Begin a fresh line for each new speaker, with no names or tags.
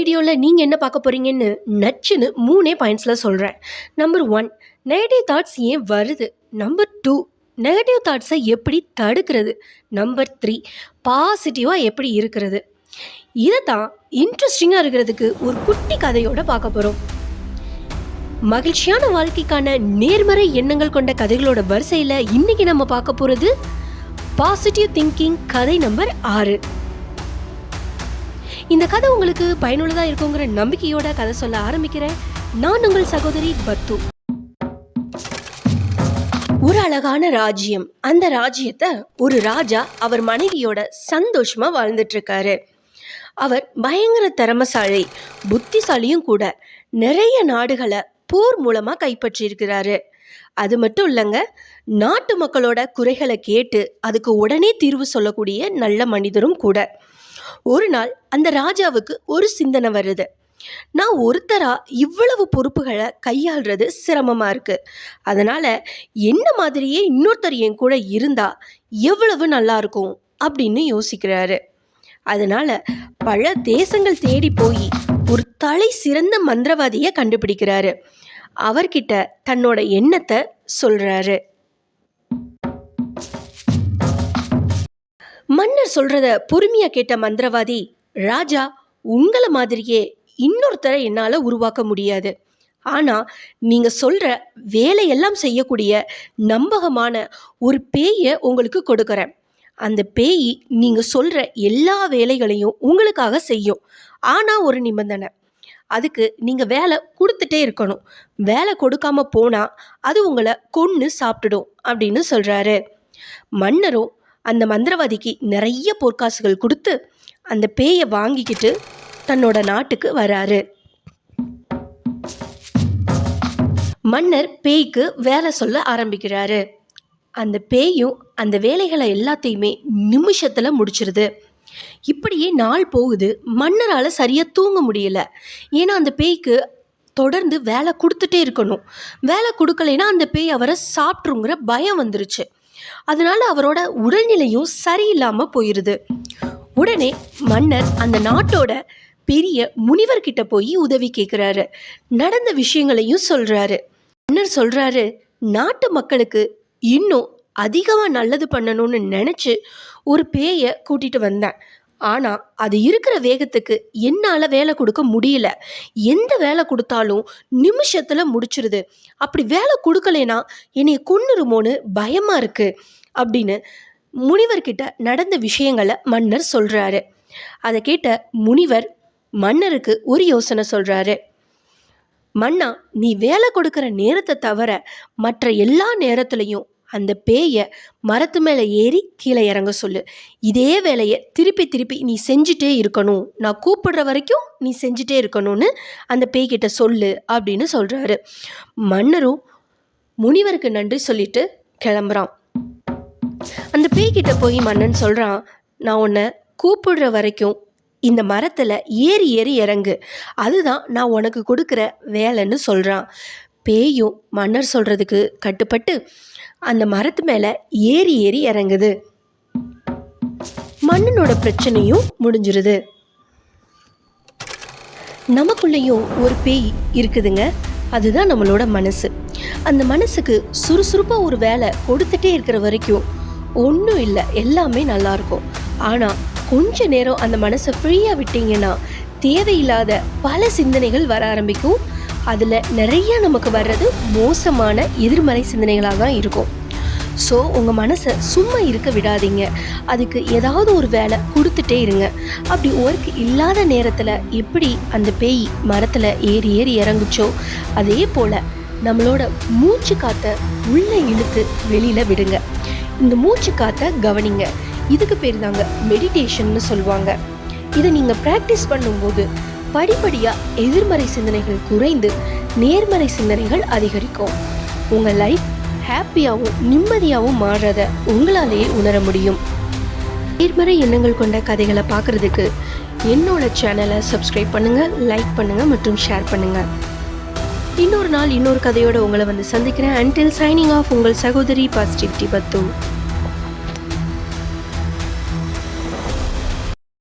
வீடியோவில் நீங்கள் என்ன பார்க்க போகிறீங்கன்னு நச்சுன்னு 3 பாயிண்ட்ஸில் சொல்கிறேன். நம்பர் 1, நெகட்டிவ் தாட்ஸ் ஏன் வருது. நம்பர் 2, நெகட்டிவ் தாட்ஸை எப்படி தடுக்கிறது. நம்பர் 3, பாசிட்டிவாக எப்படி இருக்கிறது. இதை தான் இன்ட்ரெஸ்டிங்காக இருக்கிறதுக்கு ஒரு குட்டி கதையோடு பார்க்க போகிறோம். மகிழ்ச்சியான வாழ்க்கைக்கான நேர்மறை எண்ணங்கள் கொண்ட கதைகளோட வரிசையில் இன்னைக்கு நம்ம பார்க்க போகிறது பாசிட்டிவ் திங்கிங் கதை நம்பர் 6. இந்த கதை உங்களுக்கு பயனுள்ளதாக இருக்குங்கிற நம்பிக்கையோட கதை சொல்ல ஆரம்பிக்கிறேன். நான் உங்கள் சகோதரி பத்து. ஒரு அழகான ராஜ்யம். அந்த ராஜ்யத்தை ஒரு ராஜா அவர் மனைவியோட சந்தோஷமா வாழ்ந்துட்டு இருக்காரு. அவர் பயங்கர திறமசாலி, புத்திசாலியும் கூட. நிறைய நாடுகளை போர் மூலமா கைப்பற்றி இருக்கிறாரு. அது மட்டும் இல்லைங்க, நாட்டு மக்களோட குறைகளை கேட்டு அதுக்கு உடனே தீர்வு சொல்லக்கூடிய நல்ல மனிதரும் கூட. ஒரு நாள் அந்த ராஜாவுக்கு ஒரு சிந்தனை வருது. நான் ஒருத்தரா இவ்வளவு பொறுப்புகளை கையாள்றது சிரமமா இருக்கு. அதனால என்ன மாதிரியே இன்னொருத்தர் என் கூட இருந்தா எவ்வளவு நல்லா இருக்கும் அப்படின்னு யோசிக்கிறாரு. அதனால பல தேசங்கள் தேடி போய் ஒரு தலை சிறந்த மந்திரவாதியை கண்டுபிடிக்கிறாரு. அவர்கிட்ட தன்னோட எண்ணத்தை சொல்றாரு. மன்னர் சொல்றத பொறுமையா கேட்ட மந்திரவாதி, ராஜா, உங்களை மாதிரியே இன்னொருத்தரை என்னால் உருவாக்க முடியாது. ஆனால் நீங்கள் சொல்கிற வேலையெல்லாம் செய்யக்கூடிய நம்பகமான ஒரு பேயை உங்களுக்கு கொடுக்குறேன். அந்த பேய் நீங்கள் சொல்கிற எல்லா வேலைகளையும் உங்களுக்காக செய்யும். ஆனால் ஒரு நிபந்தனை, அதுக்கு நீங்கள் வேலை கொடுத்துட்டே இருக்கணும். வேலை கொடுக்காம போனால் அது உங்களை கொன்று சாப்பிட்டுடும் அப்படின்னு சொல்கிறாரு. மன்னரும் அந்த மந்திரவாதிக்கு நிறைய பொற்காசுகள் கொடுத்து அந்த பேயை வாங்கிக்கிட்டு தன்னோட நாட்டுக்கு வராரு. மன்னர் பேய்க்கு வேலை சொல்ல ஆரம்பிக்கிறாரு. அந்த பேயும் அந்த வேலைகளை எல்லாத்தையுமே நிமிஷத்தில் முடிச்சிருது. இப்படியே நாள் போகுது. மன்னரால் சரியாக தூங்க முடியல. ஏன்னா அந்த பேய்க்கு தொடர்ந்து வேலை கொடுத்துட்டே இருக்கணும். வேலை கொடுக்கலைன்னா அந்த பேய் அவரை சாப்பிட்ருங்கிற பயம் வந்துருச்சு. அதனால அவரோட உடல்நிலையும் சரியில்லாமல் போயிடுது. உடனே மன்னர் அந்த நாட்டோட பெரிய முனிவர்கிட்ட போய் உதவி கேட்குறாரு. நடந்த விஷயங்களையும் சொல்கிறாரு. மன்னர் சொல்கிறாரு, நாட்டு மக்களுக்கு இன்னும் அதிகமாக நல்லது பண்ணணும்னு நினச்சி ஒரு பேயை கூட்டிகிட்டு வந்தேன். ஆனால் அது இருக்கிற வேகத்துக்கு என்னால் வேலை கொடுக்க முடியல. எந்த வேலை கொடுத்தாலும் நிமிஷத்தில் முடிச்சிருது. அப்படி வேலை கொடுக்கலைன்னா என்னை கொன்னுருமோன்னு பயமாக இருக்குது அப்படின்னு முனிவர்கிட்ட நடந்த விஷயங்களை மன்னர் சொல்கிறாரு. அதை கேட்ட முனிவர் மன்னருக்கு ஒரு யோசனை சொல்கிறாரு. மன்னா, நீ வேலை கொடுக்குற நேரத்தை தவிர மற்ற எல்லா நேரத்துலையும் அந்த பேயை மரத்து மேலே ஏறி கீழே இறங்க சொல்லு. இதே வேலையை திருப்பி திருப்பி நீ செஞ்சுட்டே இருக்கணும். நான் கூப்பிடுற வரைக்கும் நீ செஞ்சுட்டே இருக்கணும்னு அந்த பேய்கிட்ட சொல்லு அப்படின்னு சொல்கிறாரு. மன்னரும் முனிவருக்கு நன்றி சொல்லிட்டு கிளம்புறான். அந்த பேய்கிட்ட போய் மன்னன் சொல்கிறான், நான் உன்னை கூப்பிடுற வரைக்கும் இந்த மரத்தில் ஏறி ஏறி இறங்கு. அதுதான் நான் உனக்கு கொடுக்குற வேலைன்னு சொல்கிறான். பேயும் மன்னர் சொல்கிறதுக்கு கட்டுப்பட்டு அந்த மரத்து மேலே ஏறி ஏறி இறங்குது. மன்னனோட பிரச்சனையும் முடிஞ்சிருது. நமக்குள்ளேயும் ஒரு பேய் இருக்குதுங்க. அதுதான் நம்மளோட மனசு. அந்த மனசுக்கு சுறுசுறுப்பாக ஒரு வேலை கொடுத்துட்டே இருக்கிற வரைக்கும் ஒன்றும் இல்லை, எல்லாமே நல்லாயிருக்கும். ஆனால் கொஞ்ச நேரம் அந்த மனசை ஃப்ரீயாக விட்டீங்கன்னா தேவையில்லாத பல சிந்தனைகள் வர ஆரம்பிக்கும். அதில் நிறைய நமக்கு வர்றது மோசமான எதிர்மறை சிந்தனைகளாக தான் இருக்கும். ஸோ உங்கள் மனசை சும்மா இருக்க விடாதீங்க. அதுக்கு ஏதாவது ஒரு வேலை கொடுத்துட்டே இருங்க. அப்படி ஒர்க் இல்லாத நேரத்தில் எப்படி அந்த பேய் மரத்தில் ஏறி ஏறி இறங்குச்சோ அதே போல் நம்மளோட மூச்சு காற்றை உள்ளே இழுத்து வெளியில் விடுங்க. இந்த மூச்சு காற்றை கவனிங்க. இதுக்கு பேர் தாங்க மெடிடேஷன்னு சொல்லுவாங்க. இதை நீங்கள் ப்ராக்டிஸ் பண்ணும்போது படிப்படியாக எதிர்மறை சிந்தனைகள் குறைந்து நேர்மறை சிந்தனைகள் அதிகரிக்கும். உங்கள் லைஃப் ஹாப்பியாகவும் நிம்மதியாகவும் மாறுறத உங்களாலேயே உணர முடியும். நேர்மறை எண்ணங்கள் கொண்ட கதைகளை பார்க்குறதுக்கு என்னோட சேனலை சப்ஸ்கிரைப் பண்ணுங்கள், லைக் பண்ணுங்கள் மற்றும் ஷேர் பண்ணுங்கள். இன்னொரு நாள் இன்னொரு கதையோடு உங்களை வந்து சந்திக்கிறேன். அன்டில் சைனிங் ஆஃப், உங்கள் சகோதரி பாசிட்டிவிட்டி பத்து.